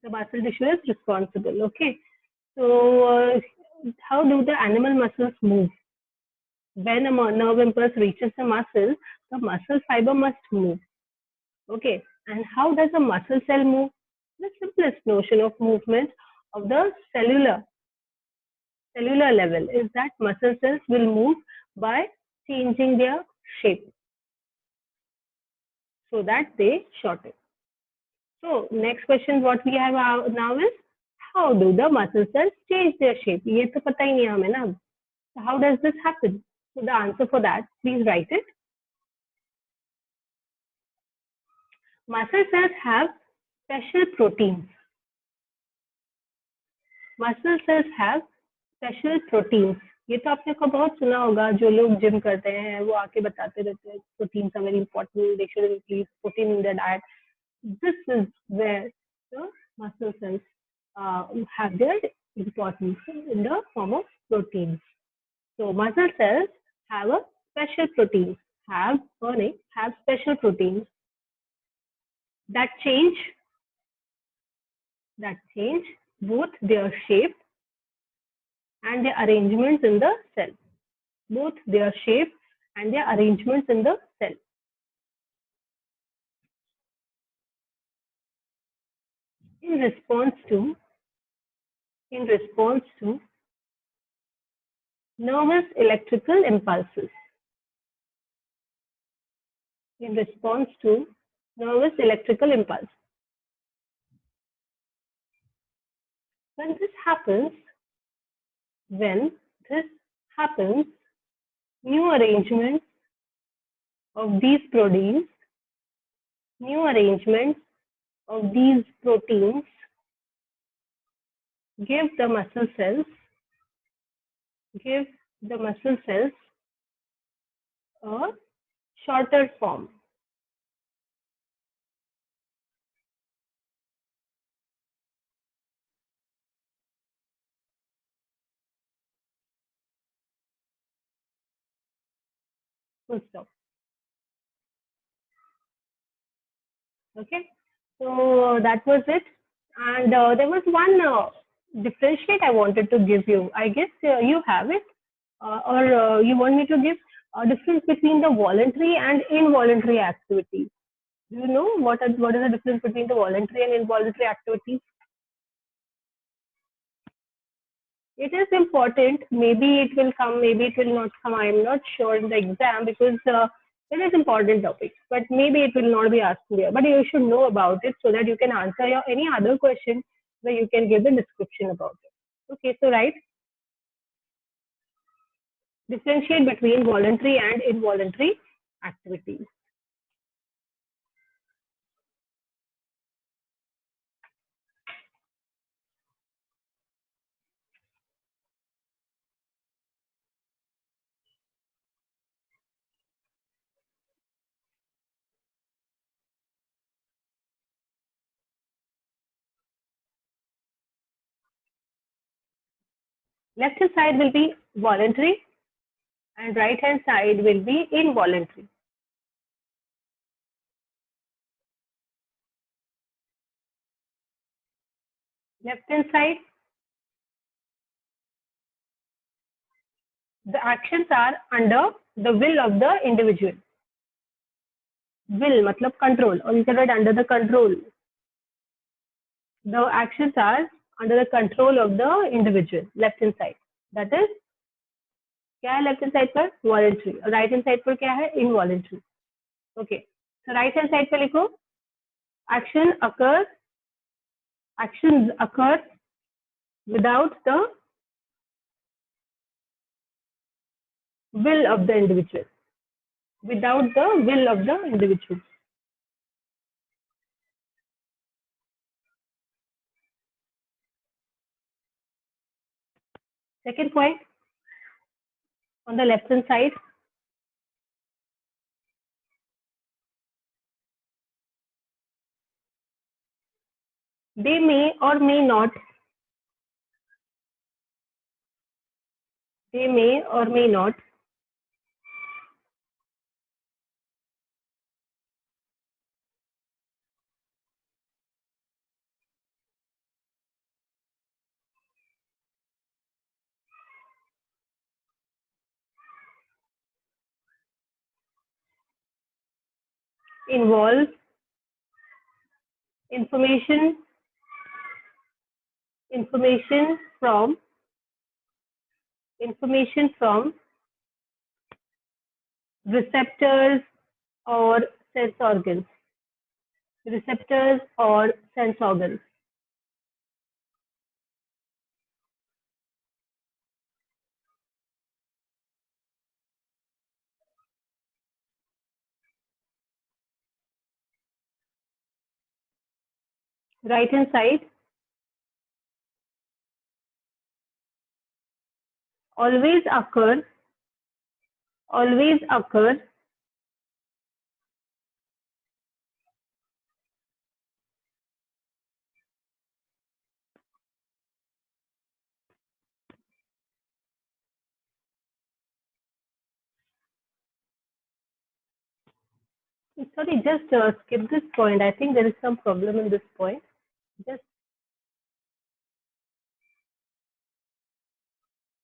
The muscle tissue is responsible. Okay. So, how do the animal muscles move? When a nerve impulse reaches the muscle fiber must move. Okay. And how does a muscle cell move? The simplest notion of movement of the cellular level is that muscle cells will move by changing their shape so that they shorten. So next question what we have now is how do the muscle cells change their shape? ये तो पता ही नहीं हमें ना. So how does this happen? So the answer for that, please write it. Muscle cells have special proteins. Muscle cells have special proteins. ये तो आपने को बहुत सुना होगा जो लोग जिम करते हैं वो आके बताते रहते हैं proteins are very important. They should increase protein in their diet. This is where the muscle cells have their importance in the form of proteins. So muscle cells have a special proteins, have special proteins that change both their shape and their arrangements in the cell. Both their shape and their arrangements in the cell. In response to nervous electrical impulses. In response to nervous electrical impulse. When this happens, new arrangements of these proteins give the muscle cells a shorter form. Full stop. Okay, so that was it. And there was one differentiate I wanted to give you. I guess you have it, or you want me to give a difference between the voluntary and involuntary activities. Do you know what is the difference between the voluntary and involuntary activities? It is important. Maybe it will come, maybe it will not come. I am not sure in the exam because it is important topic. But maybe it will not be asked here. But you should know about it so that you can answer your any other question where you can give the description about it. Okay, so right. Differentiate between voluntary and involuntary activities. Left hand side will be voluntary and right hand side will be involuntary. Left hand side, the actions are under the will of the individual. Will matlab control, or you can write under the control. The actions are under the control of the individual. Left hand side, that is क्या है left hand side पर voluntary, right hand side पर क्या है involuntary. Okay, so right hand side पे लिखो actions occur without the will of the individual. Without the will of the individual. Second point, on the left hand side, they may or may not involves information information from information from receptors or sense organs. Receptors or sense organs. Right hand side, always occur, always occur sorry, just skip this point. I think there is some problem in this point. Just